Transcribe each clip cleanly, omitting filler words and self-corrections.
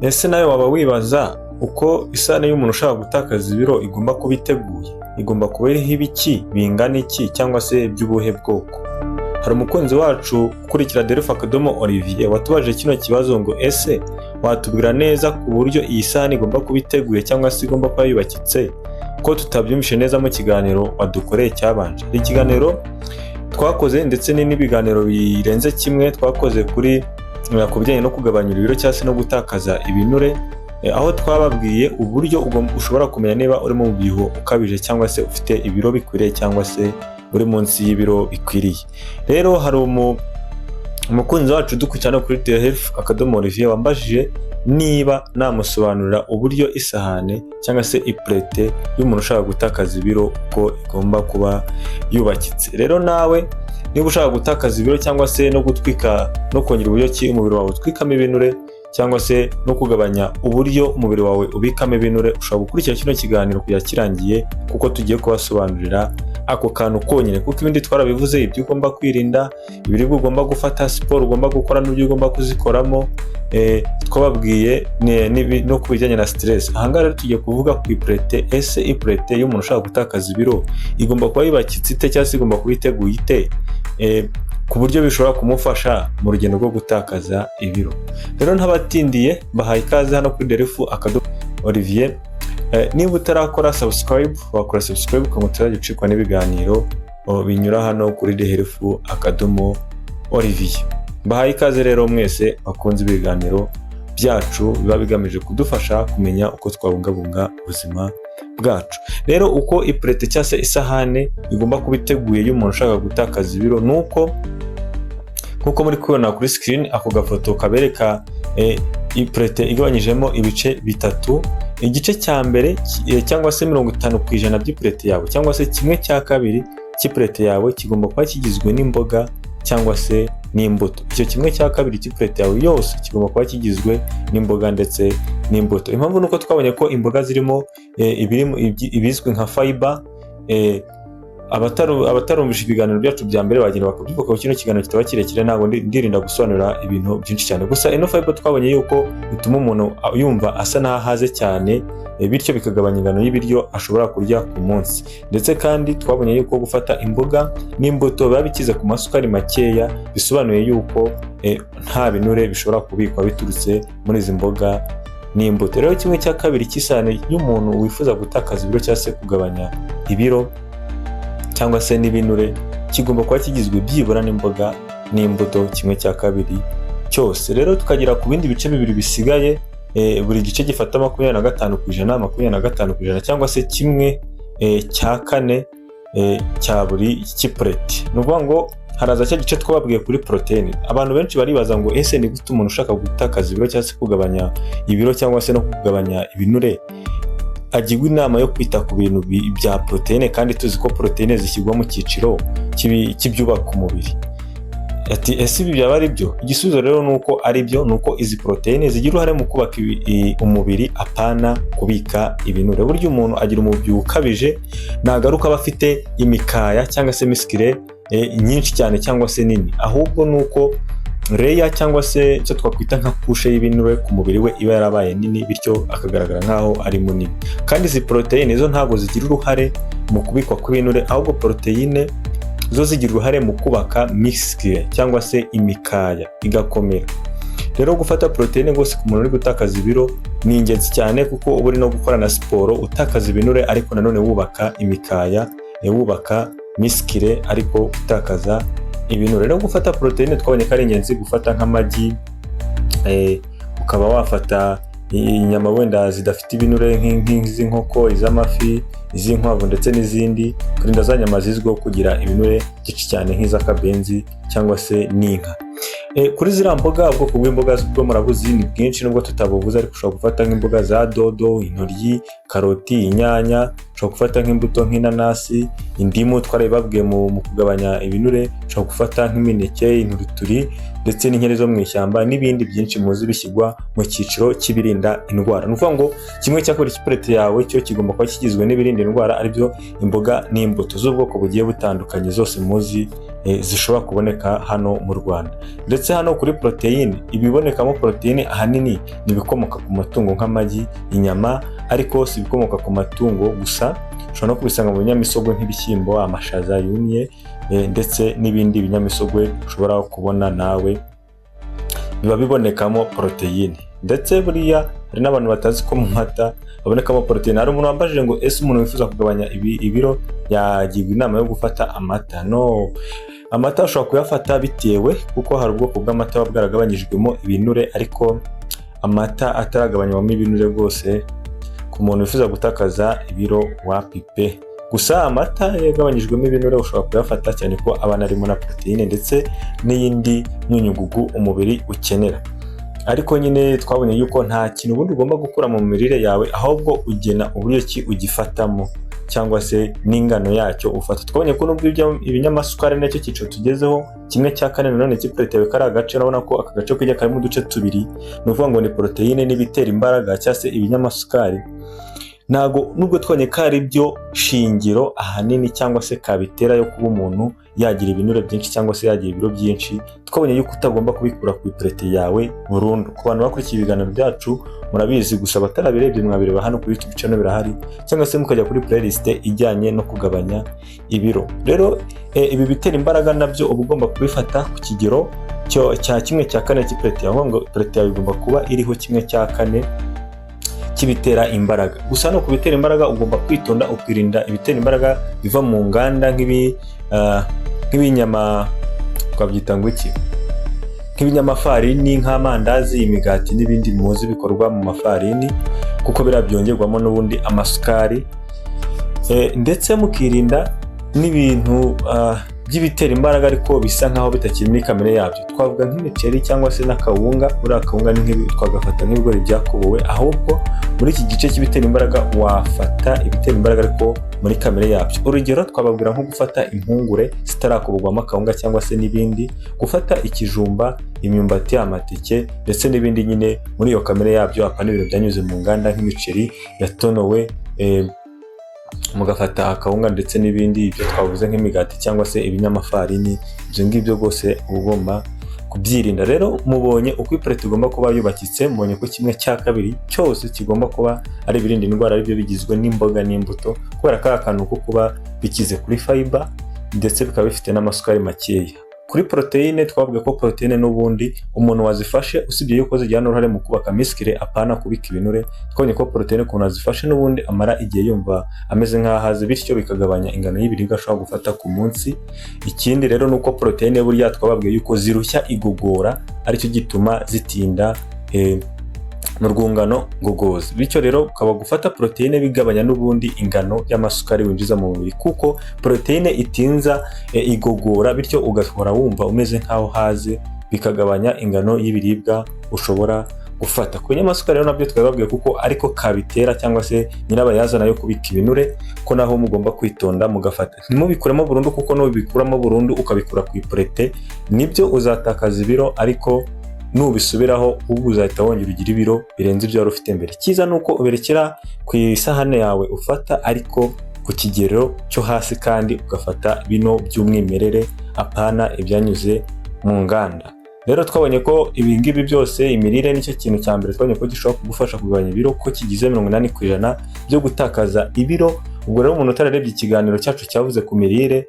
Ese nawe waba wibaza uko isahani y'umuntu ushaka gutakaza ibiro igomba kuba iteguye? Igomba kuba iriho ibiki, bingana iki, cyangwa se by'ubuhe bwoko? Hari umukunzi wacu ukurikira Delphi Akadomo Olivier watubaje kino kibazo ngo ese watubwira neza ku buryo iyi sahani igomba kuba iteguye cyangwa se igomba kuba yubakitse, ko tutabyumvishe neza mu kiganiro wadukoreye cyabanje. Ikiganiro twakoze ndetse n'ibiganiro birenze kimwe twakoze ku bijyanye no kugabanya ibiro cyangwa se no gutakaza ibinure, aho twababwiye uburyo ushobora kumenya niba uri mu mubyibuho ukabije cyangwa se ufite ibiro bikwiriye cyangwa se uri munsi y'ibiro bikwiriye. Rero hari umukunzi wacu dukurikirana kuri Delphi Akadomo Olivier wambajije niba namusobanurira uburyo isahane cyangwa se iplete y'umuntu ushaka gutakaza ibiro uko igomba kuba yubakitse. Rero nawe niba ushaka gutakaza ibiro cyangwa se no gutwika no kongera uburyo ki umubiri wawe utwikamo ibinure cyangwa se no kugabanya uburyo umubiri wawe ubikamo ibinure, ushobora gukurikira kino kiganiro kujya kirangiye kuko tugiye kubasobanurira ako kantu konyine, kuko ibindi twarabivuze, ibyo ugomba kwirinda, ibiribwa ugomba gufata, siporo ugomba gukora n'ibyo ugomba kuzikoramo, twababwiye no ku bijyanye na stress. Ahangaha rero tugiye kuvuga ku iplete. Ese iplete y'umuntu ushaka gutakaza ibiro igomba kuba yubakitse ite cyangwa se igomba kuba iteguye ite, ku buryo bishobora kumufasha mu rugendo rwo gutakaza ibiro. Rero ntabatindiye bahaye ikaze hano kuri Delphi Akadomo Olivier. Niba utarakora subscribe, wakora subscribe kugira ngo utajya ucikwa n'ibiganiro binyura hano kuri Delphi Akadomo Olivier. Bahaye ikaze rero mwese bakunze ibiganiro byacu biba bigamije kudufasha kumenya uko twabungabunga ubuzima bwacu. Rero uko iplete cyangwa se isahane igomba kuba iteguye y'umuntu ushaka gutakaza ibiro nuko nkuko muri kubona kuri screen ako gafoto kabereka iplete igabanyijemo ibice bitatu. Igice cya mbere cyangwa se 50% by'iplete yawe cyangwa se 1/2 cy'iplete yawe kigomba kuba kigizwe n'imboga cyangwa se n'imbuto. Icyo 1/2 cy'iplete yawe yose kigomba kuba kigizwe n'imboga ndetse n'imbuto. Impamvu nuko twabonye ko imboga zirimo ibizwi nka fiber. Abatarumvisha ibiganiro byacu bya mbere bagenda bakabyuka ko kino kiganiro kitaba kirekire, ntabwo ndirinda gusobanura ibintu byinshi cyane. Gusa ino fiber twabonye yuko bituma umuntu yumva asa n'ahaze cyane, bityo bikagabanya ingano y'ibiryo ashobora kurya ku munsi. Ndetse kandi twabonye yuko gufata imboga n'imbuto biba bikize ku masukari makeya, bisobanuye yuko nta binure bishobora kubikwa biturutse muri izi mboga n'imbuto. Rero 1/2 cy'isahane y'umuntu wifuza gutakaza ibiro cyangwa se kugabanya ibiro cyangwa se n'ibinure kigomba kuba kigizwe byibura n'imboga n'imbuto 1/2 cyose. Rero tukagira ku bindi bice bibiri bisigaye, buri gice gifata 25%, 25% cyangwa se 1/4 cya buri cy'iplete. Ni ukuvuga ngo haraza cya gice twababwiye kuri proteine. Abantu benshi baribaza ngo ese ni gute umuntu ushaka gutakaza ibiro cyangwa se kugabanya ibiro cyangwa se no kugabanya ibinure agirwa inama yo kwita ku bintu bya proteine, kandi tuzi ko proteine zishyirwa mu cyiciro cy'ibyubaka umubiri. Ati ese ibi byaba ari byo? Igisubizo rero nuko ari byo, nuko izi proteine zigira uruhare mu kubaka umubiri apana kubika ibinure. Buryo umuntu agira umubyibuho ukabije nagaruka aba afite imikaya cyangwa se miskire nyinshi cyane cyangwa se nini, ahubwo nuko reya cyangwa se icyo twakwita nka kushe y'ibinure ku mubiri we iba yarabaye nini, bityo akagaragara nkaho ari munini. Kandi izi proteine zo ntabwo zigira uruhare mu kubikwa kw'ibinure, ahubwo proteine zo zigira uruhare mu kubaka miskile cyangwa se imikaya igakomera. Rero gufata proteine rwose ku muntu uri gutakaza ibiro ni ingenzi cyane, kuko uba uri no gukora na siporo utakaza ibinure ariko nanone wubaka imikaya, wubaka miskile ariko utakaza ibinure. Rero gufata proteine twabonye ko ari ingenzi, gufata nk'amagi, ukaba wafata inyama wenda zidafite ibinure nk'inkoko, iz'amafi, iz'inkwavu ndetse n'izindi, kurinda za nyama zizwiho kugira ibinure byinshi cyane nk'iz'akabenzi cyangwa se n'inka. Kuri ziriya mboga, ubwoko bw'imboga bwo murabuzi ni bwinshi nubwo tutabuvuze, ariko ushobora gufata nk'imboga za dodo, intoryi, karoti, inyanya, ushobora gufata nk'imbuto nk'inanasi, indimu twarabibabwiye mu kugabanya ibinure, ushobora gufata nk'imineke, inturuturi, ndetse n'inkeri zo mu ishyamba n'ibindi byinshi muzi bishyirwa mu cyiciro cy'ibirinda indwara. Ni ukuvuga ngo kimwe cya kabiri cy'ipurete yawe cyo kigomba kuba kigizwe n'ibirinda indwara, aribyo imboga n'imbuto z'ubwoko bugiye butandukanye zose muzi zishobora kuboneka hano mu Rwanda. Ndetse hano kuri poroteyine, ibibonekamo poroteyine ahanini ni ibikomoka ku matungo nk'amagi, inyama, ariko si ibikomoka ku matungo gusa, ushobora no kubisanga mu binyamisogwe nk'ibishyimbo, amashaza yumye, ndetse n'ibindi binyamisogwe ushobora kubona nawe biba bibonekamo poroteyine. Ndetse buriya hari n'abantu batazi ko mu mata habonekamo poroteyine. Hari umuntu wambajije ngo ese umuntu wifuza kugabanya ibiro yagirwa inama yo gufata amata? No, amata ushobora kuyafata bitewe, kuko hari ubwoko bw'amata buba bwaragabanyijwemo ibinure, ariko amata ataragabanywamo ibinure rwose ku muntu wifuza gutakaza ibiro wapipe. Gusa amata yagabanyijwemo ibinure ushobora kuyafata cyane ko aba arimo na poroteyine ndetse n'iyindi myunyugugu umubiri ukenera. Ariko nyine twabonye yuko nta kintu ubundi ugomba gukura mu mirire yawe, ahubwo ugena uburyo ki ugifatamo cyangwa se n'ingano yacyo ufata. Twabonye ko nubwo ibinyamasukari nacyo cyiciro tugezeho, kimwe cya kane nanone cy'ipurete yawe kari agace, urabona ko aka gace kujya karimo uduce tubiri, ni ukuvuga ngo ni poroteyine n'ibitera imbaraga cyangwa se ibinyamasukari. Ntabwo nubwo twabonye ko ari byo shingiro ahanini cyangwa se kabitera yo kuba umuntu yagira ibinure byinshi cyangwa se yagira ibiro byinshi, twabonye yuko utagomba kubikura ku ipurete yawe burundu. Ku bantu bakurikiye ibiganiro byacu murabizi, gusa abatarabirebye mwabireba hano kuri YouTube channel birahari, cyangwa se mukajya kuri playlist ijyanye no kugabanya ibiro. Rero ibi bitera imbaraga nabyo uba ugomba kubifata ku kigero cya kimwe cya kane cy'ipurete yawe, ngo ipurete yawe igomba kuba iriho kimwe cya kane cy'ibitera imbaraga. Gusa no kubitera imbaraga ugomba kwitonda, ukirinda ibitera imbaraga biva mu nganda nk'ibinyama, twabyita ngo iki, nk'ibinyamafarini, nk'amandazi, imigati n'ibindi muzi bikorwa mu mafarini, kuko biriya byongerwamo n'ubundi amasukari. Ndetse mukirinda n'ibintu by'ibitera imbaraga ariko bisa nkaho bitakiri muri kamere yabyo. Twavuga nk'imiceri cyangwa se n'akawunga. Buriya akawunga ni twagafata nk'ibigori byakubuwe, ahubwo muri iki gice cy'ibitera imbaraga wafata ibitera imbaraga ariko muri kamere yabyo. Urugero twababwira nko gufata impungure zitarakuburwamo akawunga cyangwa se n'ibindi, gufata ikijumba, imyumbati, amateke ndetse n'ibindi nyine muri iyo kamere yabyo, apana ibintu byanyuze mu nganda nk'imiceri yatonowe, mugafata akawunga ndetse n'ibindi ibyo twavuze nk'imigati cyangwa se ibinyamafarini. Ibyo ngibyo rwose ugomba kubyirinda. Rero mubonye uko ipurete igomba kuba yubakitse, mubonye ko kimwe cya kabiri cyose kigomba kuba ari ibirinda indwara, aribyo bigizwe n'imboga n'imbuto, kubera ko ari akantu ko kuba bikize kuri fiber ndetse bikaba bifite n'amasukari makeya. Kuri poroteyine twavuga ko poroteyine n'ubundi umuntu wazifashe, usibye yuko zigira n'uruhare mu kubaka miskire apana kubika ibinure, twabonye ko poroteyine ukuntu wazifashe n'ubundi amara igihe yumva ameze nk'ahaze, bityo bikagabanya ingano y'ibiribwa ashobora gufata ku munsi. Ikindi rero ni uko poroteyine burya twababwiye yuko zirushya igogora, aricyo gituma zitinda mu rwungano ngogozi. Bityo rero ukaba gufata poroteyine bigabanya n'ubundi ingano y'amasukari winjiza mu mubiri, kuko poroteyine itinza igogora, bityo ugahora wumva umeze nk'aho haze, bikagabanya ingano y'ibiribwa ushobora gufata. Ku binyamasukari rero nabyo twababwiye kuko ariko kabitera cyangwa se nyirabayazana yo kubika ibinure, ko naho mugomba kwitonda mugafata. Ntimubikuremo burundu, kuko nubikuramo burundu ukabikura ku ipurete nibyo uzatakaza ibiro, ariko nubisubiraho ubwo uzahita wongera ugira ibiro birenze ibyo wari ufite mbere. Cyiza nuko uberekera ku isahane yawe ufata, ariko ku kigero cyo hasi, kandi ugafata bino by'umwimerere apana ibyanyuze mu nganda. Rero twabonye ko ibi ngibi byose, imirire nicyo kintu cya mbere twabonye ko gishobora kugufasha kugabanya ibiro, ko kigize 80% byo gutakaza ibiro. Ubwo rero umuntu utararebye ikiganiro cyacu cyavuze ku mirire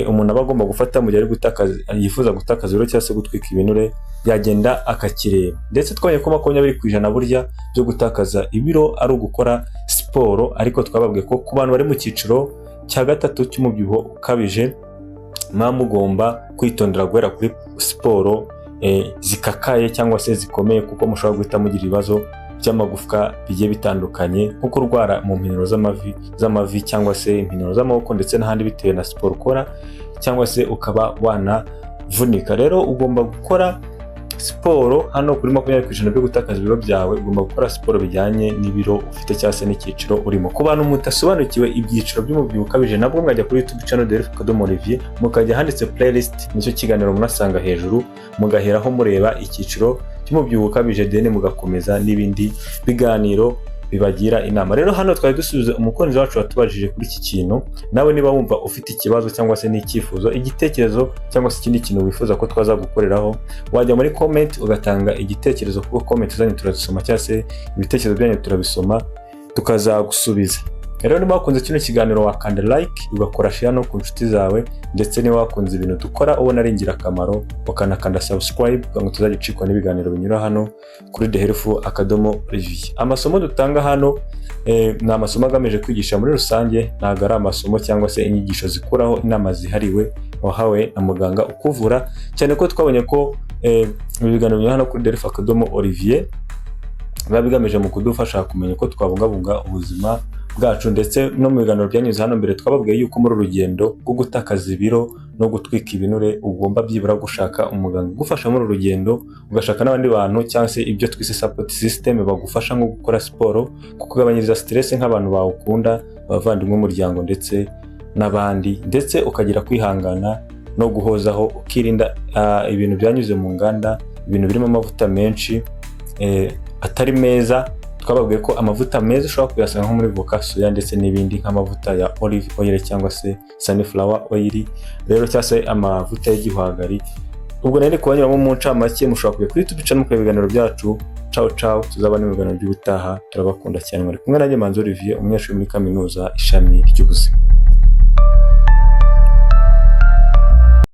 umuntu aba agomba gufata mu gihe yifuza gutakaza ibiro cyangwa se gutwika ibinure, yagenda akakireba. Ndetse twabonye ko 20% burya byo gutakaza ibiro ari ugukora siporo, ariko twababwiye ko ku bantu bari mu cyiciro cya gatatu cy'umubyibuho ukabije, mugomba kwitondera guhera kuri siporo zikakaye cyangwa se zikomeye, kuko mushobora guhita mugira ibibazo by'amagufwa bigiye bitandukanye, nko kurwara mu mpiniro z'amavi cyangwa se impiniro z'amaboko ndetse n'ahandi, bitewe na siporo ukora, cyangwa se ukaba wanavunika. Rero ugomba gukora Siporo hano kuri 20% byo gutakaza ibiro byawe ugomba gukora siporo bijyanye n'ibiro ufite cyangwa se n'icyiciro urimo. Ku bantu mutasobanukiwe ibyiciro by'umubyibuho ukabije nabwo mwajya kuri YouTube channel Delphi_Olivier mukajya handitse playlist, nicyo kiganiro munasanga hejuru, mugaheraho mureba icyiciro cy'umubyibuho ukabije deni mugakomeza n'ibindi biganiro bibagira inama. Rero hano twari dusubize umukunzi wacu watubajije kuri iki kintu. Nawe niba wumva ufite ikibazo cyangwa se n'icyifuzo, igitekerezo cyangwa se ikindi kintu wifuza ko twaza gukoreraho, wajya muri comment ugatanga igitekerezo, kuko comment zanyu turazisoma cyangwa se ibitekerezo byanyu turabisoma tukazagusubiza. Rero niba wakunze kino kiganiro wakanda like, ugakora share no ku nshuti zawe, ndetse niba wakunze ibintu dukora ubona ari ingirakamaro ukanakanda subscribe kugira ngo tuzagicikwa n'ibiganiro binyura hano kuri Delphi_Olivier. Amasomo dutanga hano ni amasomo agamije kwigisha muri rusange, ntabwo ari amasomo cyangwa se inyigisho zikuraho inama zihariwe wahawe na muganga ukuvura, cyane ko twabonye ko ibiganiro binyura hano kuri Delphi_Olivier biba bigamije mu kudufasha kumenya uko twabungabunga ubuzima bwacu, ndetse no mu biganiro byanyuze hano mbere twababwiye yuko muri urugendo rwo gutakaza ibiro no gutwika ibinure ugomba byibura gushaka umuganga ugufasha muri urugendo, ugashaka n'abandi bantu cyangwa se ibyo twise support system bagufasha nko gukora siporo, kukugabanyiriza stress nk'abantu bawukunda, abavandimwe, umuryango ndetse n'abandi, ndetse ukagira kwihangana no guhozaho, ukirinda ibintu byanyuze mu nganda, ibintu birimo amavuta menshi atari meza. Twababwiye ko amavuta meza ushobora kuyasanga nko muri voka, soya ndetse n'ibindi nk'amavuta ya olive oil cyangwa se sunflower oil, rero cyangwa se amavuta y'igihwagari. Ubwo nari kubanyuramo mu ncamake, mushobora kujya kuri YouTube channel mukareba ibiganiro byacu. Ciao tuzabana mu biganiro by'ubutaha, turabakunda cyane. Muri kumwe nanjye Manzi Olivier, umunyeshuri muri kaminuza ishami ry'ubuzima.